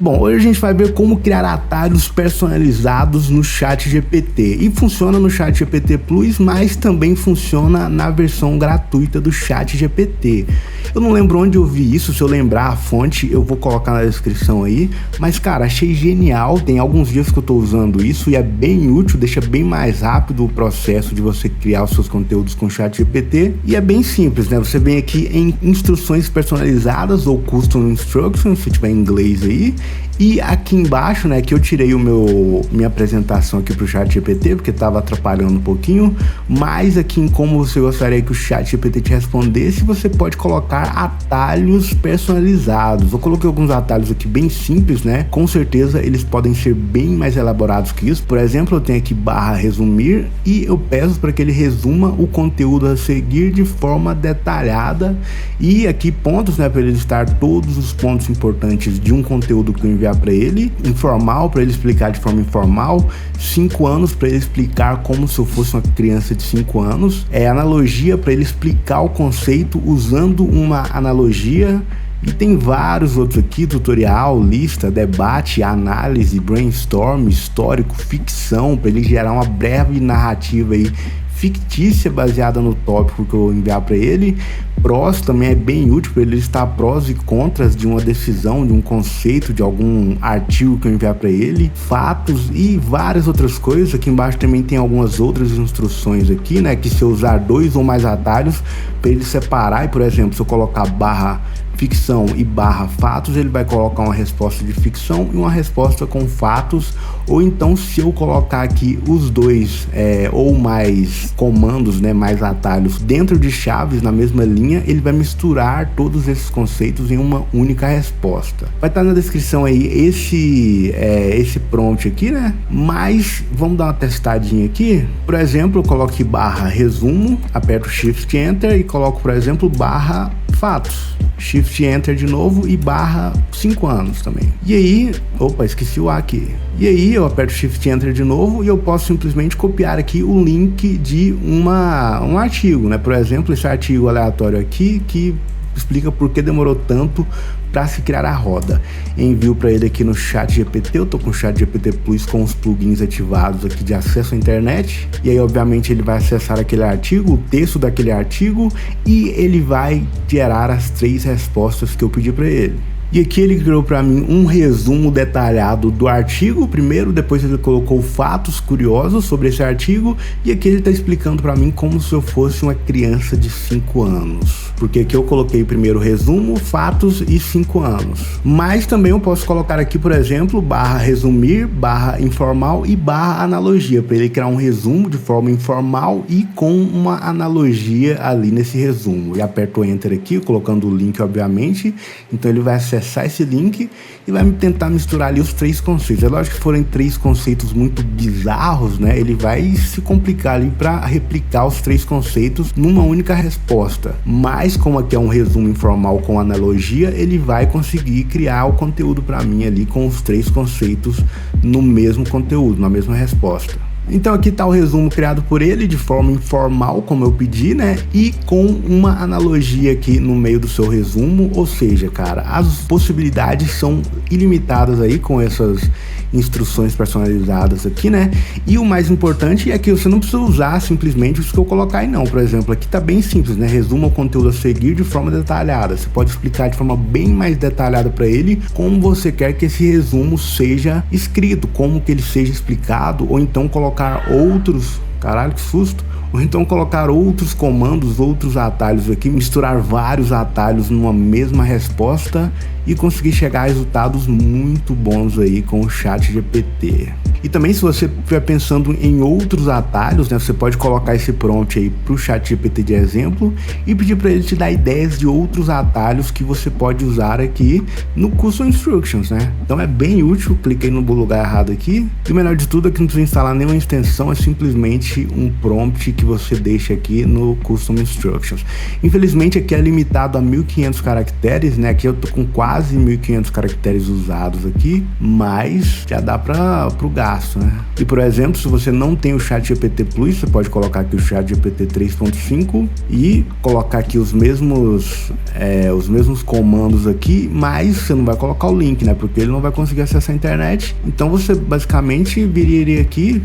Bom, hoje a gente vai ver como criar atalhos personalizados no ChatGPT. E funciona no ChatGPT Plus, mas também funciona na versão gratuita do ChatGPT. Eu não lembro onde eu vi isso, se eu lembrar a fonte eu vou colocar na descrição aí. Mas cara, achei genial, tem alguns dias que eu tô usando isso e é bem útil, deixa bem mais rápido o processo de você criar os seus conteúdos com o ChatGPT. E é bem simples, né? Você vem aqui em instruções personalizadas ou custom instructions, se tiver em inglês aí. E aqui embaixo, né, que eu tirei minha apresentação aqui para o ChatGPT, porque estava atrapalhando um pouquinho, mas aqui em como você gostaria que o ChatGPT te respondesse, você pode colocar atalhos personalizados. Eu coloquei alguns atalhos aqui bem simples, né, com certeza eles podem ser bem mais elaborados que isso. Por exemplo, eu tenho aqui /resumir e eu peço para que ele resuma o conteúdo a seguir de forma detalhada e aqui pontos, né, para ele listar todos os pontos importantes de um conteúdo que eu enviar para ele, informal para ele explicar de forma informal, 5 anos para ele explicar como se eu fosse uma criança de 5 anos, analogia para ele explicar o conceito usando uma analogia. E tem vários outros aqui, tutorial, lista, debate, análise, brainstorm, histórico, ficção, para ele gerar uma breve narrativa aí fictícia baseada no tópico que eu enviar para ele. Prós também é bem útil para ele listar prós e contras de uma decisão, de um conceito, de algum artigo que eu enviar para ele. Fatos e várias outras coisas. Aqui embaixo também tem algumas outras instruções aqui, né? Que se eu usar 2 ou mais atalhos para ele separar, e por exemplo, se eu colocar /ficção e /fatos, ele vai colocar uma resposta de ficção e uma resposta com fatos. Ou então, se eu colocar aqui os dois ou mais comandos, né, mais atalhos dentro de chaves na mesma linha, ele vai misturar todos esses conceitos em uma única resposta. Vai estar na descrição aí esse prompt aqui, né? Mas vamos dar uma testadinha aqui. Por exemplo, eu coloco aqui /resumo, aperto Shift Enter e coloco, por exemplo, /fatos. Shift Enter de novo e /5 anos também. E aí, opa, esqueci o A aqui. E aí eu aperto Shift Enter de novo e eu posso simplesmente copiar aqui o link de um artigo, né? Por exemplo, esse artigo aleatório aqui que explica por que demorou tanto para se criar a roda. Envio para ele aqui no ChatGPT. Eu tô com o ChatGPT Plus com os plugins ativados aqui de acesso à internet. E aí, obviamente, ele vai acessar aquele artigo, o texto daquele artigo, e ele vai gerar as 3 respostas que eu pedi para ele. E aqui ele criou para mim um resumo detalhado do artigo primeiro, depois ele colocou fatos curiosos sobre esse artigo e aqui ele está explicando para mim como se eu fosse uma criança de 5 anos. Porque aqui eu coloquei primeiro resumo, fatos e 5 anos. Mas também eu posso colocar aqui, por exemplo, /resumir, /informal e /analogia, para ele criar um resumo de forma informal e com uma analogia ali nesse resumo. E aperto Enter aqui, colocando o link, obviamente. Então ele vai acessar esse link e vai tentar misturar ali os 3 conceitos. É lógico que forem 3 conceitos muito bizarros, né? Ele vai se complicar ali para replicar os 3 conceitos numa única resposta. Mas como aqui é um resumo informal com analogia, ele vai conseguir criar o conteúdo para mim ali com os 3 conceitos no mesmo conteúdo, na mesma resposta. Então aqui está o resumo criado por ele de forma informal, como eu pedi, né? E com uma analogia aqui no meio do seu resumo, ou seja, cara, as possibilidades são ilimitadas aí com essas instruções personalizadas aqui, né? E o mais importante é que você não precisa usar simplesmente os que eu colocar aí não. Por exemplo, aqui tá bem simples, né? Resuma o conteúdo a seguir de forma detalhada. Você pode explicar de forma bem mais detalhada para ele como você quer que esse resumo seja escrito, como que ele seja explicado, ou então colocar outros, caralho, que susto, ou então colocar outros comandos, outros atalhos aqui, misturar vários atalhos numa mesma resposta e conseguir chegar a resultados muito bons aí com o ChatGPT. E também, se você estiver pensando em outros atalhos, né, você pode colocar esse prompt aí para o ChatGPT de exemplo e pedir para ele te dar ideias de outros atalhos que você pode usar aqui no Custom Instructions, né? Então é bem útil. Cliquei no lugar errado aqui. E o melhor de tudo é que não precisa instalar nenhuma extensão, é simplesmente um prompt que você deixa aqui no Custom Instructions. Infelizmente aqui é limitado a 1500 caracteres, né? Aqui eu tô com quase 1500 caracteres usados aqui, mas já dá para o gasto. gasto, né? E por exemplo, se você não tem o ChatGPT Plus, você pode colocar aqui o ChatGPT 3.5 e colocar aqui os mesmos comandos aqui, mas você não vai colocar o link, né? Porque ele não vai conseguir acessar a internet. Então você basicamente viria aqui,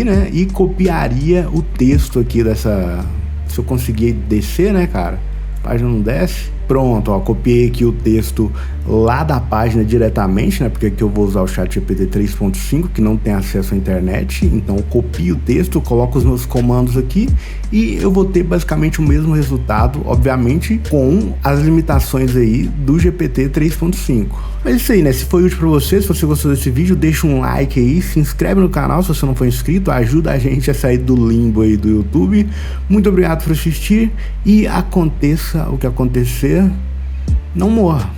né? E copiaria o texto aqui dessa... Se eu conseguir descer, né, cara? A página não desce. Pronto, ó, copiei aqui o texto lá da página diretamente, né? Porque aqui eu vou usar o ChatGPT 3.5, que não tem acesso à internet. Então eu copio o texto, coloco os meus comandos aqui e eu vou ter basicamente o mesmo resultado, obviamente com as limitações aí do GPT 3.5. Mas é isso aí, né? Se foi útil para você, se você gostou desse vídeo, deixa um like aí, se inscreve no canal se você não for inscrito, ajuda a gente a sair do limbo aí do YouTube. Muito obrigado por assistir e aconteça o que acontecer, não morra.